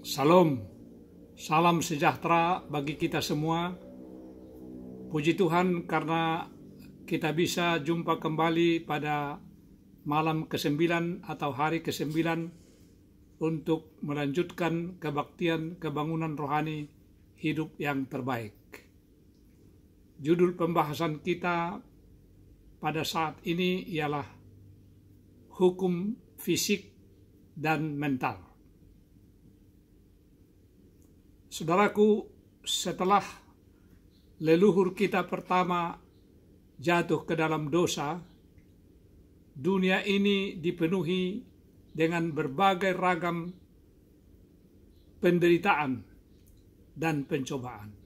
Salam, salam sejahtera bagi kita semua. Puji Tuhan karena kita bisa jumpa kembali pada malam ke-9 atau hari ke-9 untuk melanjutkan kebaktian kebangunan rohani hidup yang terbaik. Judul pembahasan kita pada saat ini ialah hukum fisik dan mental. Saudaraku, setelah leluhur kita pertama jatuh ke dalam dosa, dunia ini dipenuhi dengan berbagai ragam penderitaan dan pencobaan.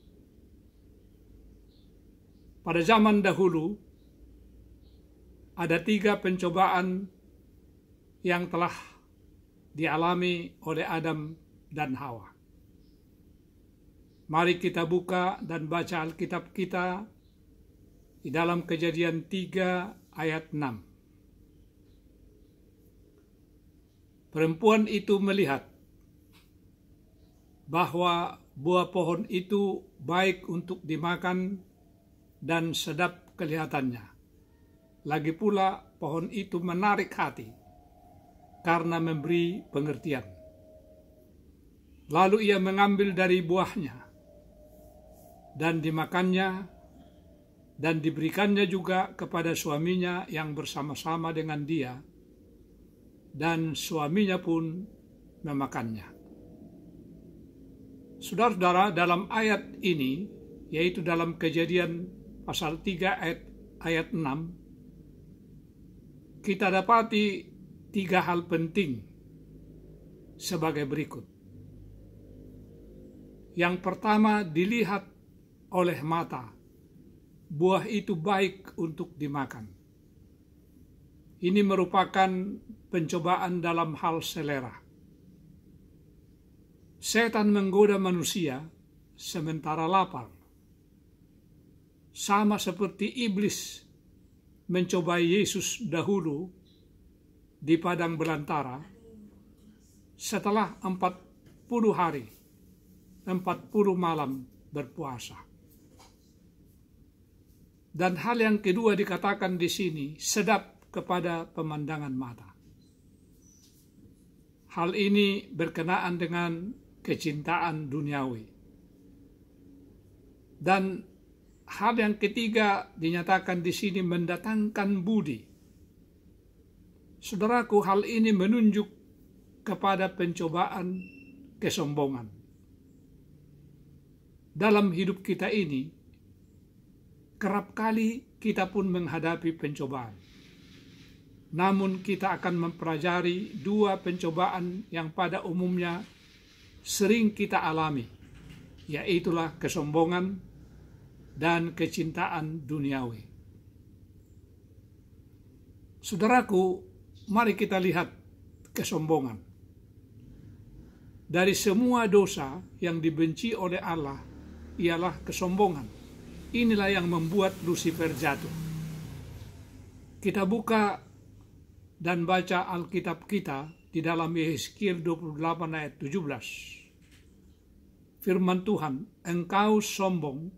Pada zaman dahulu, ada 3 pencobaan yang telah dialami oleh Adam dan Hawa. Mari kita buka dan baca Alkitab kita di dalam Kejadian 3 ayat 6. Perempuan itu melihat bahwa buah pohon itu baik untuk dimakan dan sedap kelihatannya. Lagi pula pohon itu menarik hati karena memberi pengertian. Lalu ia mengambil dari buahnya dan dimakannya, dan diberikannya juga kepada suaminya yang bersama-sama dengan dia, dan suaminya pun memakannya. Saudara-saudara, dalam ayat ini, yaitu dalam Kejadian pasal 3 ayat 6, kita dapati 3 hal penting sebagai berikut. Yang pertama, dilihat oleh mata, buah itu baik untuk dimakan. Ini merupakan pencobaan dalam hal selera. Setan menggoda manusia sementara lapar, sama seperti iblis mencobai Yesus dahulu di padang belantara setelah 40 hari, 40 malam berpuasa. Dan hal yang kedua dikatakan di sini, sedap kepada pemandangan mata. Hal ini berkenaan dengan kecintaan duniawi. Dan hal yang ketiga dinyatakan di sini mendatangkan budi. Saudaraku, hal ini menunjuk kepada pencobaan kesombongan. Dalam hidup kita ini, kerap kali kita pun menghadapi pencobaan. Namun kita akan mempelajari 2 pencobaan yang pada umumnya sering kita alami, yaitulah kesombongan dan kecintaan duniawi. Saudaraku, mari kita lihat kesombongan. Dari semua dosa yang dibenci oleh Allah ialah kesombongan. Inilah yang membuat Lucifer jatuh. Kita buka dan baca Alkitab kita di dalam Yehezkiel 28 ayat 17. Firman Tuhan, engkau sombong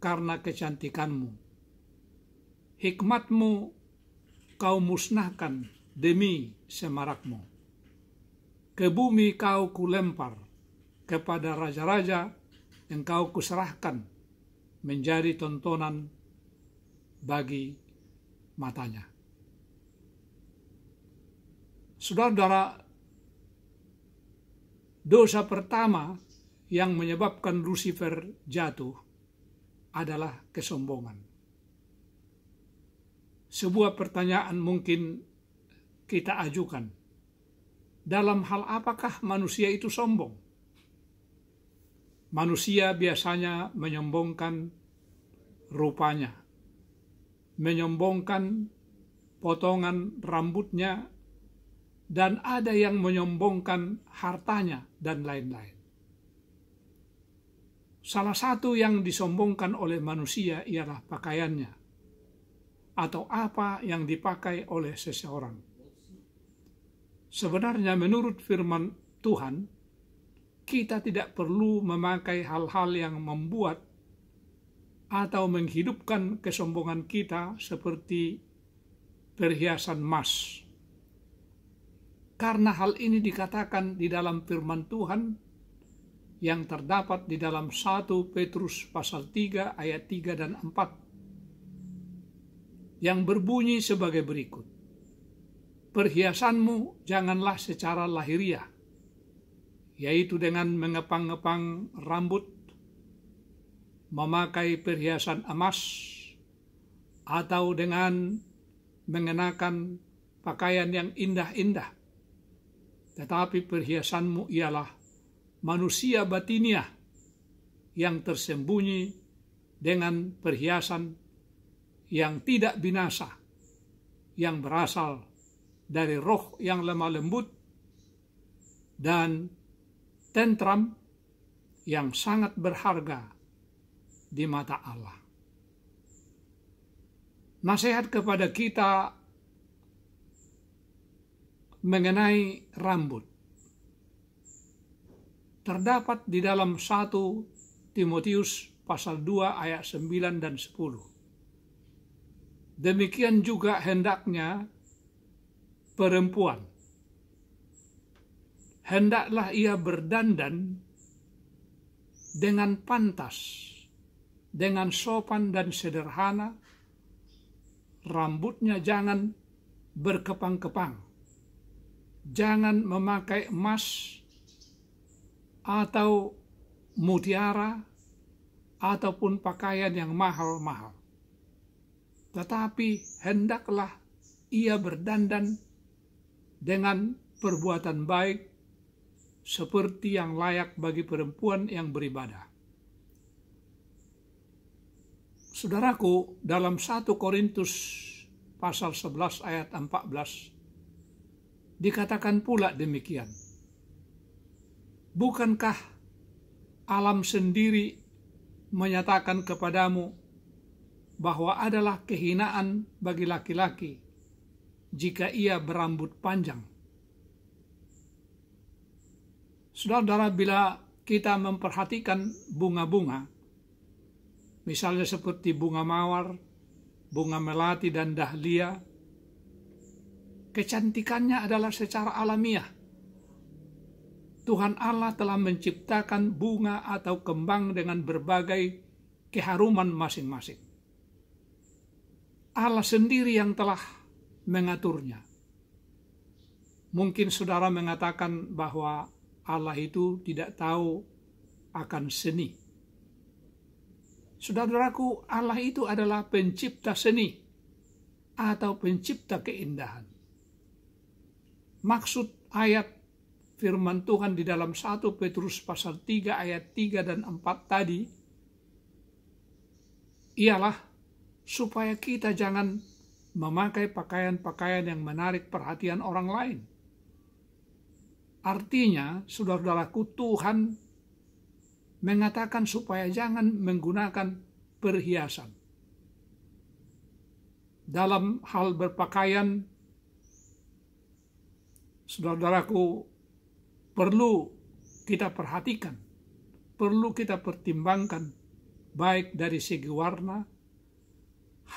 karena kecantikanmu. Hikmatmu kau musnahkan demi semarakmu. Ke bumi kau kulempar, kepada raja-raja engkau kuserahkan menjadi tontonan bagi matanya. Saudara-saudara, dosa pertama yang menyebabkan Lucifer jatuh adalah kesombongan. Sebuah pertanyaan mungkin kita ajukan. Dalam hal apakah manusia itu sombong? Manusia biasanya menyombongkan rupanya, menyombongkan potongan rambutnya, dan ada yang menyombongkan hartanya, dan lain-lain. Salah satu yang disombongkan oleh manusia ialah pakaiannya, atau apa yang dipakai oleh seseorang. Sebenarnya menurut firman Tuhan, kita tidak perlu memakai hal-hal yang membuat atau menghidupkan kesombongan kita seperti perhiasan emas. Karena hal ini dikatakan di dalam firman Tuhan yang terdapat di dalam 1 Petrus pasal 3 ayat 3 dan 4 yang berbunyi sebagai berikut. Perhiasanmu janganlah secara lahiriah, yaitu dengan mengepang-ngepang rambut, memakai perhiasan emas, atau dengan mengenakan pakaian yang indah-indah. Tetapi perhiasanmu ialah manusia batiniah yang tersembunyi dengan perhiasan yang tidak binasa, yang berasal dari roh yang lemah lembut dan tentram yang sangat berharga di mata Allah. Nasihat kepada kita mengenai rambut terdapat di dalam 1 Timotius pasal 2 ayat 9 dan 10. Demikian juga hendaknya perempuan. Hendaklah ia berdandan dengan pantas, dengan sopan dan sederhana. Rambutnya jangan berkepang-kepang. Jangan memakai emas atau mutiara ataupun pakaian yang mahal-mahal. Tetapi hendaklah ia berdandan dengan perbuatan baik seperti yang layak bagi perempuan yang beribadah. Saudaraku, dalam 1 Korintus pasal 11 ayat 14 dikatakan pula demikian. Bukankah alam sendiri menyatakan kepadamu bahwa adalah kehinaan bagi laki-laki jika ia berambut panjang? Saudara, bila kita memperhatikan bunga-bunga, misalnya seperti bunga mawar, bunga melati dan dahlia, kecantikannya adalah secara alamiah. Tuhan Allah telah menciptakan bunga atau kembang dengan berbagai keharuman masing-masing. Allah sendiri yang telah mengaturnya. Mungkin saudara mengatakan bahwa Allah itu tidak tahu akan seni. Saudaraku, Allah itu adalah pencipta seni atau pencipta keindahan. Maksud ayat firman Tuhan di dalam 1 Petrus pasal 3 ayat 3 dan 4 tadi ialah supaya kita jangan memakai pakaian-pakaian yang menarik perhatian orang lain. Artinya, saudara-saudaraku, Tuhan mengatakan supaya jangan menggunakan perhiasan. Dalam hal berpakaian, saudara-saudaraku, perlu kita perhatikan, perlu kita pertimbangkan, baik dari segi warna,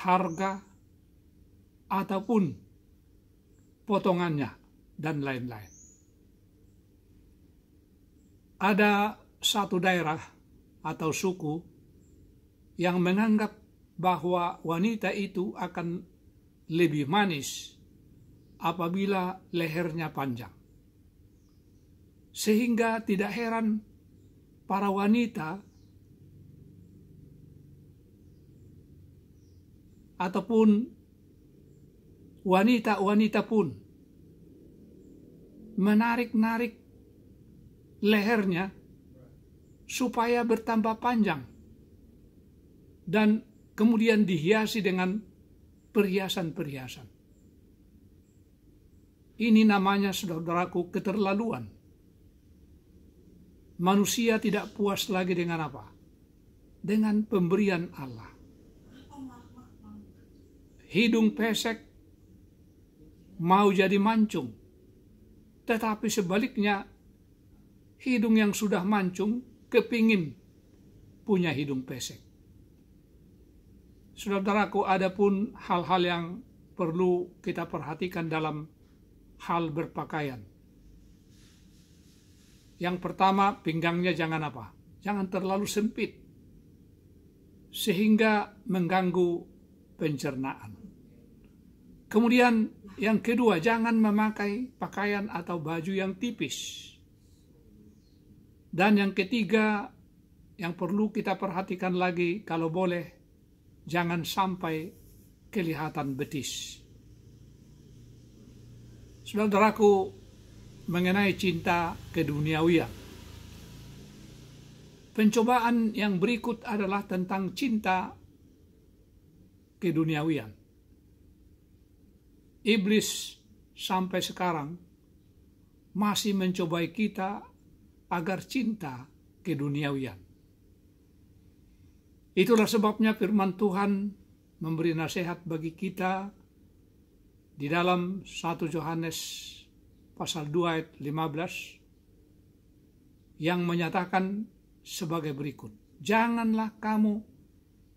harga, ataupun potongannya, dan lain-lain. Ada satu daerah atau suku yang menganggap bahwa wanita itu akan lebih manis apabila lehernya panjang. Sehingga tidak heran para wanita ataupun wanita-wanita pun menarik-narik lehernya supaya bertambah panjang dan kemudian dihiasi dengan perhiasan-perhiasan. Ini namanya, saudaraku, keterlaluan. Manusia tidak puas lagi dengan apa? Dengan pemberian Allah. Hidung pesek mau jadi mancung, tetapi sebaliknya hidung yang sudah mancung kepingin punya hidung pesek. Saudaraku, ada pun hal-hal yang perlu kita perhatikan dalam hal berpakaian. Yang pertama, pinggangnya jangan apa? Jangan terlalu sempit, sehingga mengganggu pencernaan. Kemudian yang kedua, jangan memakai pakaian atau baju yang tipis. Dan yang ketiga, yang perlu kita perhatikan lagi, kalau boleh, jangan sampai kelihatan betis. Saudaraku, mengenai cinta keduniawian. Pencobaan yang berikut adalah tentang cinta keduniawian. Iblis sampai sekarang masih mencobai kita agar cinta keduniawian. Itulah sebabnya firman Tuhan memberi nasihat bagi kita di dalam 1 Yohanes pasal 2 ayat 15 yang menyatakan sebagai berikut. Janganlah kamu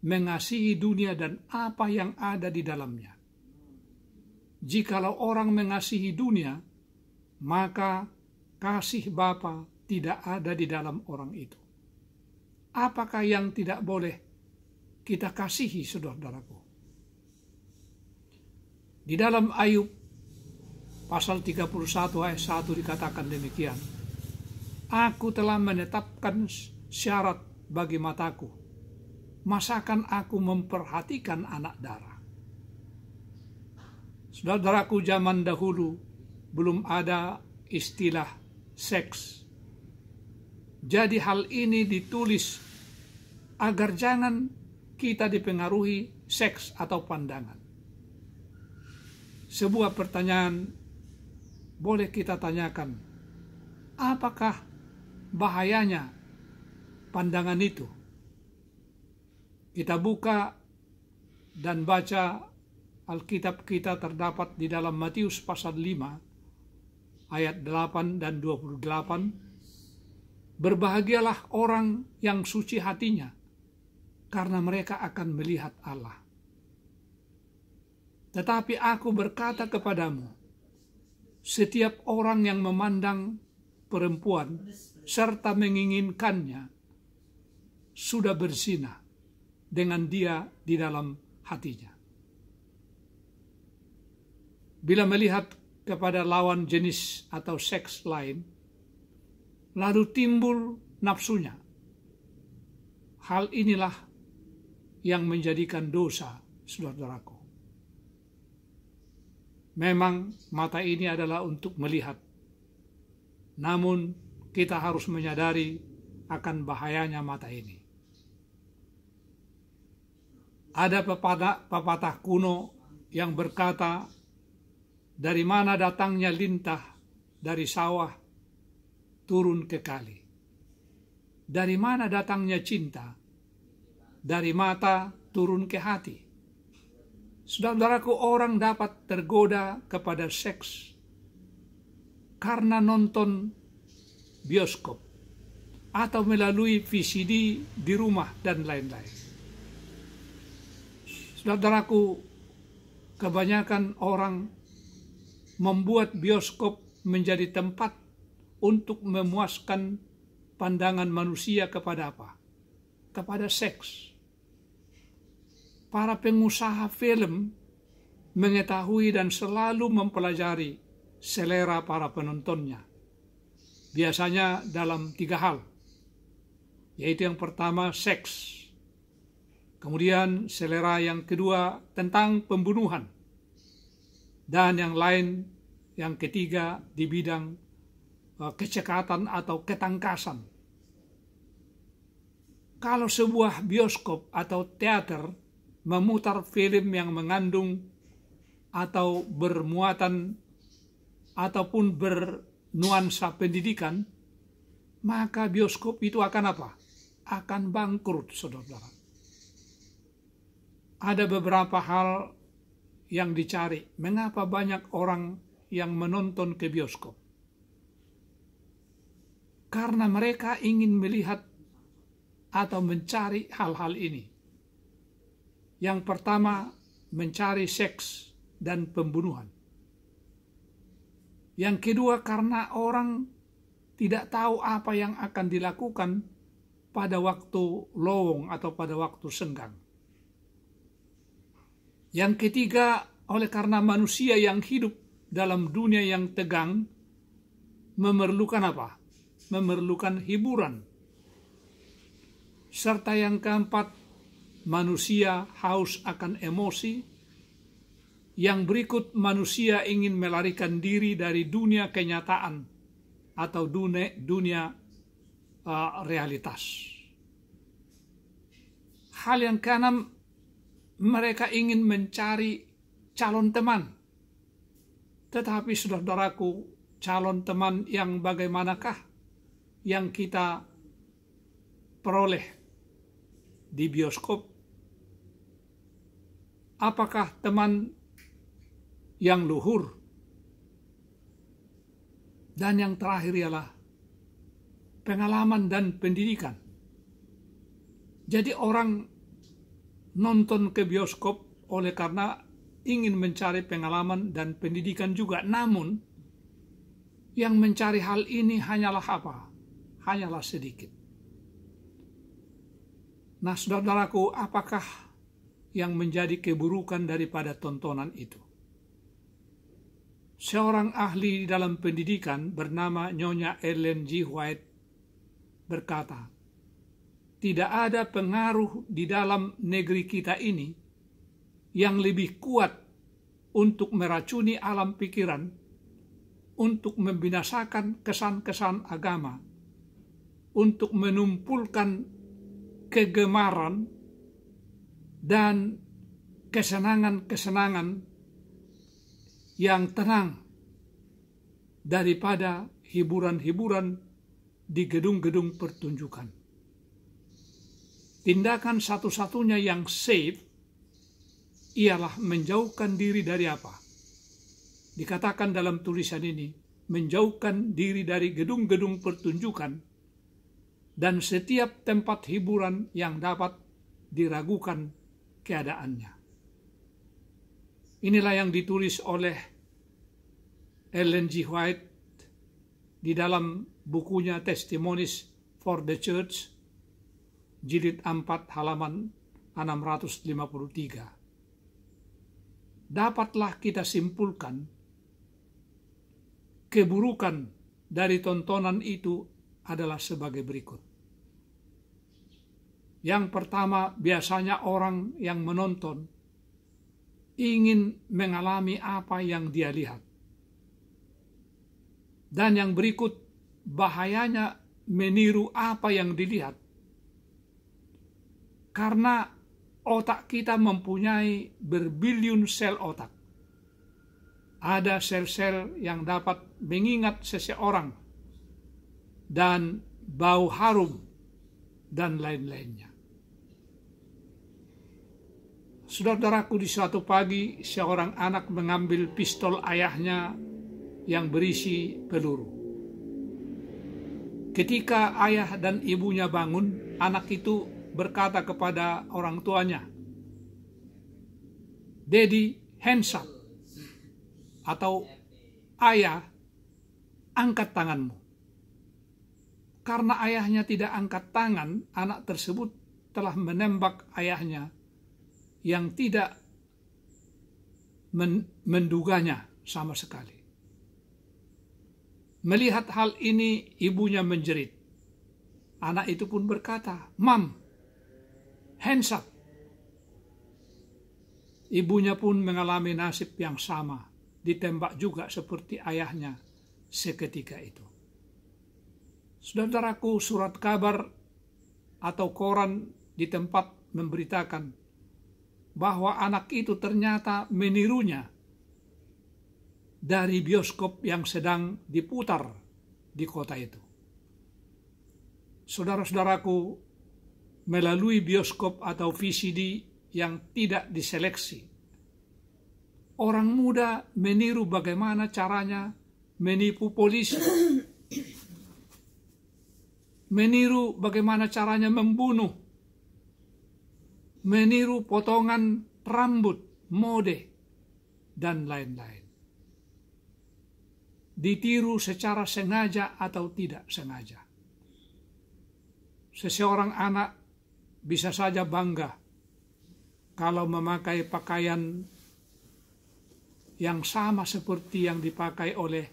mengasihi dunia dan apa yang ada di dalamnya. Jikalau orang mengasihi dunia, maka kasih Bapa tidak ada di dalam orang itu. Apakah yang tidak boleh kita kasihi, saudaraku? Di dalam Ayub pasal 31 ayat 1 dikatakan demikian. Aku telah menetapkan syarat bagi mataku, masakan aku memperhatikan anak darah. Saudaraku, zaman dahulu belum ada istilah seks. Jadi hal ini ditulis agar jangan kita dipengaruhi seks atau pandangan. Sebuah pertanyaan boleh kita tanyakan, apakah bahayanya pandangan itu? Kita buka dan baca Alkitab kita terdapat di dalam Matius pasal 5 ayat 8 dan 28. Berbahagialah orang yang suci hatinya, karena mereka akan melihat Allah. Tetapi aku berkata kepadamu, setiap orang yang memandang perempuan serta menginginkannya sudah berzina dengan dia di dalam hatinya. Bila melihat kepada lawan jenis atau seks lain, lalu timbul nafsunya. Hal inilah yang menjadikan dosa, saudaraku. Memang mata ini adalah untuk melihat. Namun kita harus menyadari akan bahayanya mata ini. Ada pepatah kuno yang berkata, dari mana datangnya lintah dari sawah turun ke kali. Dari mana datangnya cinta? Dari mata turun ke hati. Saudaraku, orang dapat tergoda kepada seks karena nonton bioskop atau melalui VCD di rumah dan lain-lain. Saudaraku, kebanyakan orang membuat bioskop menjadi tempat untuk memuaskan pandangan manusia kepada apa? Kepada seks. Para pengusaha film mengetahui dan selalu mempelajari selera para penontonnya. Biasanya dalam 3 hal. Yaitu yang pertama, seks. Kemudian selera yang kedua tentang pembunuhan. Dan yang lain, yang ketiga di bidang kecekatan atau ketangkasan. Kalau sebuah bioskop atau teater memutar film yang mengandung atau bermuatan ataupun bernuansa pendidikan, maka bioskop itu akan apa? Akan bangkrut, saudara. Ada beberapa hal yang dicari. Mengapa banyak orang yang menonton ke bioskop? karena mereka ingin melihat atau mencari hal-hal ini. Yang pertama, mencari seks dan pembunuhan. Yang kedua, karena orang tidak tahu apa yang akan dilakukan pada waktu lowong atau pada waktu senggang. Yang ketiga, oleh karena manusia yang hidup dalam dunia yang tegang memerlukan apa? Memerlukan hiburan. Serta yang keempat, manusia haus akan emosi. Yang berikut, manusia ingin melarikan diri dari dunia kenyataan atau dunia realitas. Hal yang keenam, mereka ingin mencari calon teman. Tetapi saudaraku, calon teman yang bagaimanakah yang kita peroleh di bioskop? Apakah teman yang luhur? Dan yang terakhir ialah pengalaman dan pendidikan. Jadi orang nonton ke bioskop oleh karena ingin mencari pengalaman dan pendidikan juga. Namun yang mencari hal ini hanyalah apa? Hanyalah sedikit. Nah, saudaraku, apakah yang menjadi keburukan daripada tontonan itu? Seorang ahli dalam pendidikan bernama Nyonya Ellen G. White berkata, tidak ada pengaruh di dalam negeri kita ini yang lebih kuat untuk meracuni alam pikiran, untuk membinasakan kesan-kesan agama, untuk menumpulkan kegemaran dan kesenangan-kesenangan yang tenang daripada hiburan-hiburan di gedung-gedung pertunjukan. Tindakan satu-satunya yang safe ialah menjauhkan diri dari apa? Dikatakan dalam tulisan ini, menjauhkan diri dari gedung-gedung pertunjukan dan setiap tempat hiburan yang dapat diragukan keadaannya. Inilah yang ditulis oleh Ellen G. White di dalam bukunya Testimonies for the Church, jilid 4 halaman 653. Dapatlah kita simpulkan keburukan dari tontonan itu adalah sebagai berikut. Yang pertama, biasanya orang yang menonton ingin mengalami apa yang dia lihat. Dan yang berikut, bahayanya meniru apa yang dilihat. Karena otak kita mempunyai berbilion sel otak. Ada sel-sel yang dapat mengingat seseorang dan bau harum dan lain-lainnya. Saudaraku, di suatu pagi seorang anak mengambil pistol ayahnya yang berisi peluru. Ketika ayah dan ibunya bangun, anak itu berkata kepada orang tuanya, "Daddy, hands up," atau "Ayah, angkat tanganmu." Karena ayahnya tidak angkat tangan, anak tersebut telah menembak ayahnya yang tidak menduganya sama sekali. Melihat hal ini, ibunya menjerit. Anak itu pun berkata, "Mom, hands up." Ibunya pun mengalami nasib yang sama, ditembak juga seperti ayahnya seketika itu. Saudaraku, surat kabar atau koran di tempat memberitakan bahwa anak itu ternyata menirunya dari bioskop yang sedang diputar di kota itu. Saudara-saudaraku, melalui bioskop atau VCD yang tidak diseleksi, orang muda meniru bagaimana caranya menipu polisi, meniru bagaimana caranya membunuh, meniru potongan rambut, mode, dan lain-lain. Ditiru secara sengaja atau tidak sengaja. Seseorang anak bisa saja bangga kalau memakai pakaian yang sama seperti yang dipakai oleh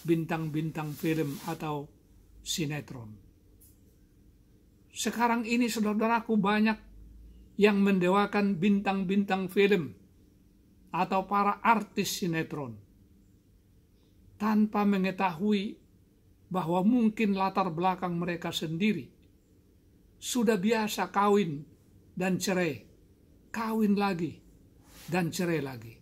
bintang-bintang film atau sinetron. Sekarang ini saudaraku banyak yang mendewakan bintang-bintang film atau para artis sinetron tanpa mengetahui bahwa mungkin latar belakang mereka sendiri sudah biasa kawin dan cerai, kawin lagi dan cerai lagi.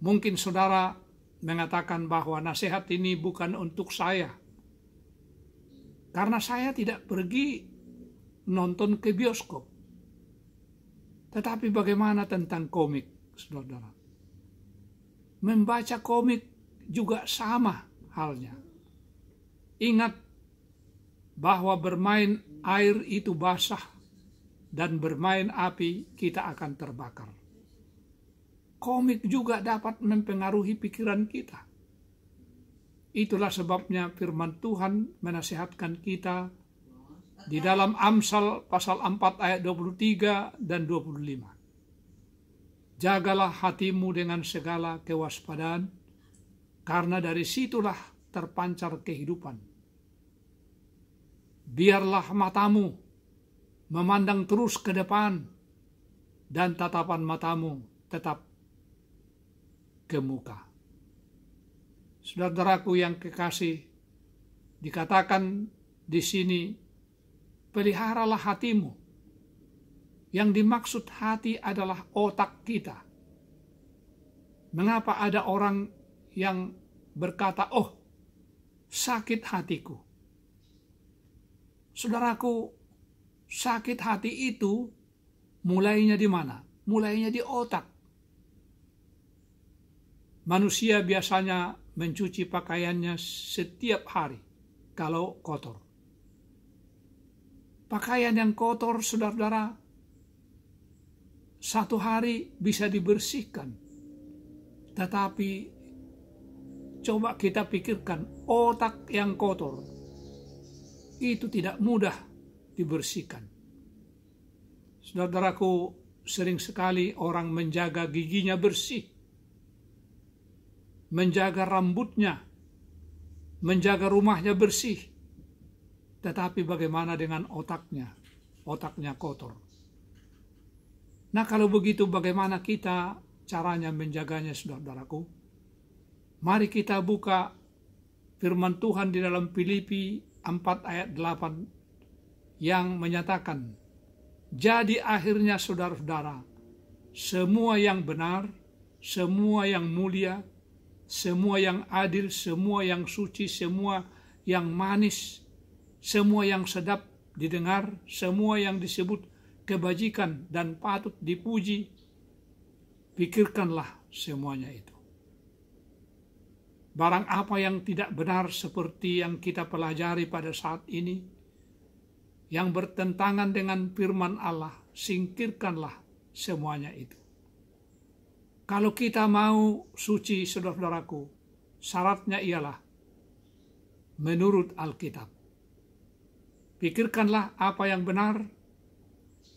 Mungkin saudara mengatakan bahwa nasihat ini bukan untuk saya, karena saya tidak pergi nonton ke bioskop. Tetapi bagaimana tentang komik, saudara? Membaca komik juga sama halnya. Ingat bahwa bermain air itu basah dan bermain api kita akan terbakar. Komik juga dapat mempengaruhi pikiran kita. Itulah sebabnya firman Tuhan menasihatkan kita di dalam Amsal pasal 4 ayat 23 dan 25. Jagalah hatimu dengan segala kewaspadaan, karena dari situlah terpancar kehidupan. Biarlah matamu memandang terus ke depan, dan tatapan matamu tetap ke muka. Saudaraku yang kekasih, dikatakan di sini, peliharalah hatimu. Yang dimaksud hati adalah otak kita. Mengapa ada orang yang berkata, "Oh, sakit hatiku"? Saudaraku, sakit hati itu mulainya di mana? Mulainya di otak. Manusia biasanya mencuci pakaiannya setiap hari kalau kotor. Pakaian yang kotor, saudara-saudara, satu hari bisa dibersihkan. Tetapi coba kita pikirkan, otak yang kotor itu tidak mudah dibersihkan. Saudaraku, sering sekali orang menjaga giginya bersih, menjaga rambutnya, menjaga rumahnya bersih. Tetapi bagaimana dengan otaknya? Otaknya kotor. Nah, kalau begitu bagaimana kita caranya menjaganya, saudaraku? Mari kita buka firman Tuhan di dalam Filipi 4 ayat 8 yang menyatakan, jadi akhirnya saudara-saudara, semua yang benar, semua yang mulia, semua yang adil, semua yang suci, semua yang manis, semua yang sedap didengar, semua yang disebut kebajikan dan patut dipuji, pikirkanlah semuanya itu. Barang apa yang tidak benar seperti yang kita pelajari pada saat ini, yang bertentangan dengan firman Allah, singkirkanlah semuanya itu. Kalau kita mau suci, saudara-saudaraku, syaratnya ialah menurut Alkitab. Pikirkanlah apa yang benar,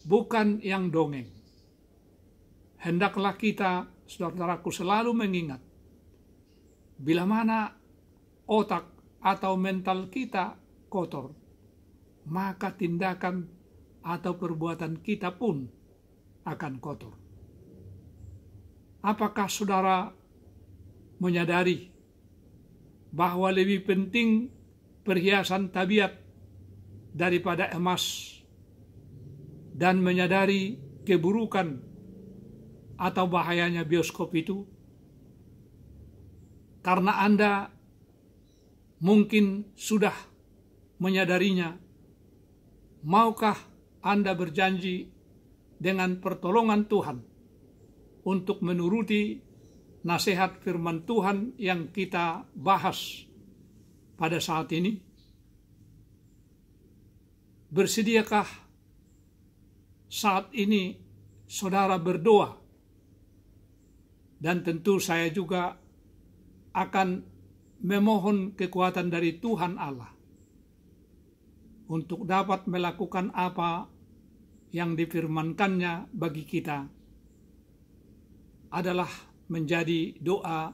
bukan yang dongeng. Hendaklah kita, saudara-saudaraku, selalu mengingat, bila mana otak atau mental kita kotor, maka tindakan atau perbuatan kita pun akan kotor. Apakah saudara menyadari bahwa lebih penting perhiasan tabiat daripada emas, dan menyadari keburukan atau bahayanya bioskop itu? Karena Anda mungkin sudah menyadarinya, maukah Anda berjanji dengan pertolongan Tuhan untuk menuruti nasihat firman Tuhan yang kita bahas pada saat ini? Bersediakah saat ini saudara berdoa? Dan tentu saya juga akan memohon kekuatan dari Tuhan Allah untuk dapat melakukan apa yang difirmankannya bagi kita adalah menjadi doa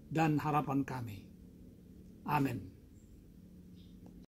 dan harapan kami. Amin.